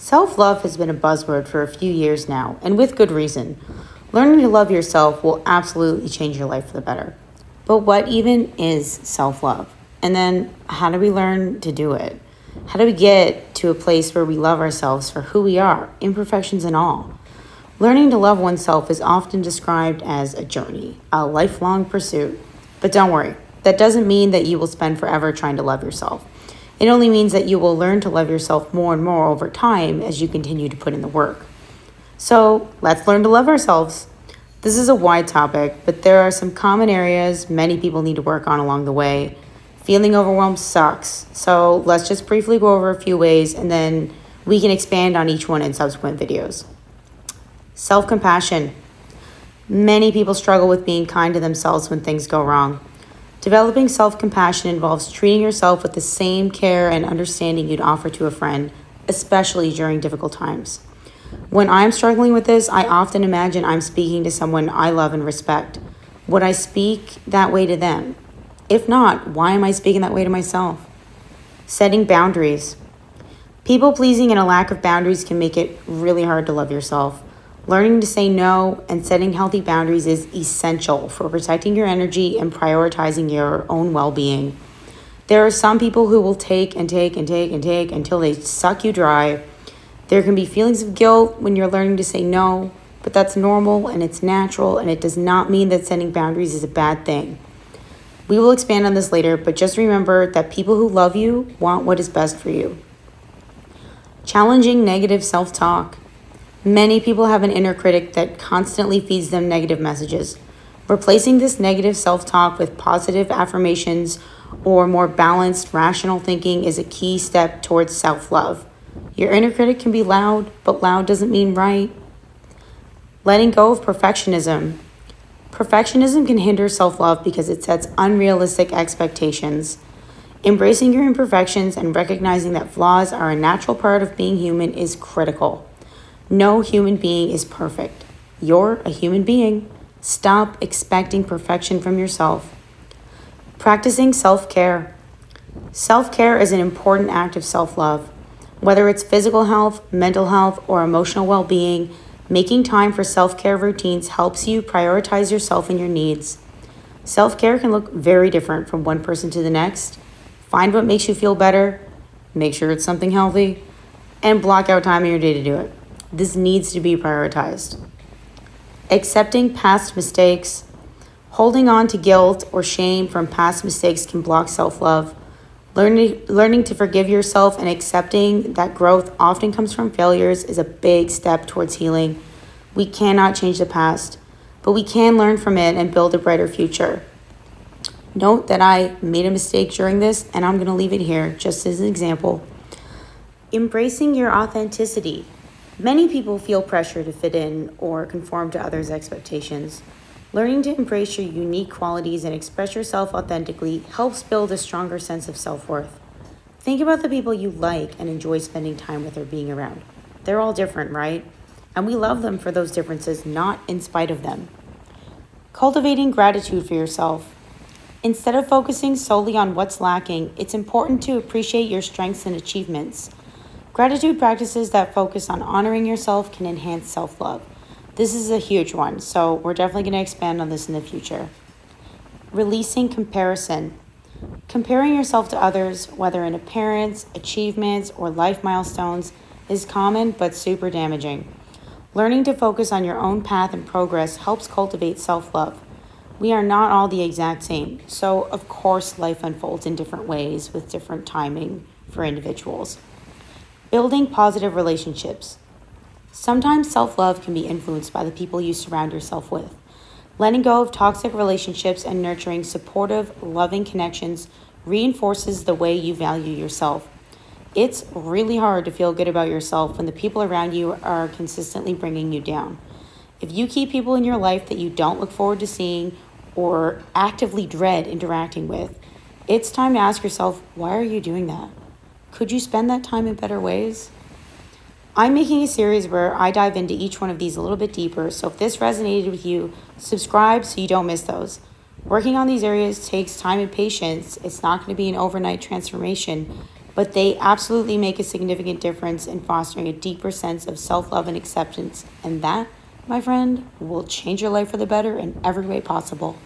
Self-love has been a buzzword for a few years now, and with good reason. Learning to love yourself will absolutely change your life for the better. But what even is self-love? And then how do we learn to do it? How do we get to a place where we love ourselves for who we are, imperfections and all? Learning to love oneself is often described as a journey, a lifelong pursuit. But don't worry, that doesn't mean that you will spend forever trying to love yourself. It only means that you will learn to love yourself more and more over time as you continue to put in the work. So let's learn to love ourselves. This is a wide topic, but there are some common areas many people need to work on along the way. Feeling overwhelmed sucks, so let's just briefly go over a few ways and then we can expand on each one in subsequent videos. Self-compassion. Many people struggle with being kind to themselves when things go wrong. Developing self-compassion involves treating yourself with the same care and understanding you'd offer to a friend, especially during difficult times. When I'm struggling with this, I often imagine I'm speaking to someone I love and respect. Would I speak that way to them? If not, why am I speaking that way to myself? Setting boundaries. People pleasing and a lack of boundaries can make it really hard to love yourself. Learning to say no and setting healthy boundaries is essential for protecting your energy and prioritizing your own well-being. There are some people who will take and take and take and take until they suck you dry. There can be feelings of guilt when you're learning to say no, but that's normal and it's natural, and it does not mean that setting boundaries is a bad thing. We will expand on this later, but just remember that people who love you want what is best for you. Challenging negative self-talk. Many people have an inner critic that constantly feeds them negative messages. Replacing this negative self-talk with positive affirmations or more balanced, rational thinking is a key step towards self-love. Your inner critic can be loud, but loud doesn't mean right. Letting go of perfectionism. Perfectionism can hinder self-love because it sets unrealistic expectations. Embracing your imperfections and recognizing that flaws are a natural part of being human is critical. No human being is perfect. You're a human being. Stop expecting perfection from yourself. Practicing self-care. Self-care is an important act of self-love. Whether it's physical health, mental health, or emotional well-being, making time for self-care routines helps you prioritize yourself and your needs. Self-care can look very different from one person to the next. Find what makes you feel better, make sure it's something healthy, and block out time in your day to do it. This needs to be prioritized. Accepting past mistakes. Holding on to guilt or shame from past mistakes can block self-love. Learning to forgive yourself and accepting that growth often comes from failures is a big step towards healing. We cannot change the past, but we can learn from it and build a brighter future. Note that I made a mistake during this, and I'm going to leave it here just as an example. Embracing your authenticity. Many people feel pressure to fit in or conform to others' expectations. Learning to embrace your unique qualities and express yourself authentically helps build a stronger sense of self-worth. Think about the people you like and enjoy spending time with or being around. They're all different, right? And we love them for those differences, not in spite of them. Cultivating gratitude for yourself. Instead of focusing solely on what's lacking, it's important to appreciate your strengths and achievements. Gratitude practices that focus on honoring yourself can enhance self-love. This is a huge one, so we're definitely going to expand on this in the future. Releasing comparison. Comparing yourself to others, whether in appearance, achievements, or life milestones, is common but super damaging. Learning to focus on your own path and progress helps cultivate self-love. We are not all the exact same, so of course life unfolds in different ways with different timing for individuals. Building positive relationships. Sometimes self-love can be influenced by the people you surround yourself with. Letting go of toxic relationships and nurturing supportive, loving connections reinforces the way you value yourself. It's really hard to feel good about yourself when the people around you are consistently bringing you down. If you keep people in your life that you don't look forward to seeing or actively dread interacting with, it's time to ask yourself, why are you doing that? Could you spend that time in better ways? I'm making a series where I dive into each one of these a little bit deeper, so if this resonated with you, subscribe so you don't miss those. Working on these areas takes time and patience. It's not going to be an overnight transformation, but they absolutely make a significant difference in fostering a deeper sense of self love and acceptance. And that, my friend, will change your life for the better in every way possible.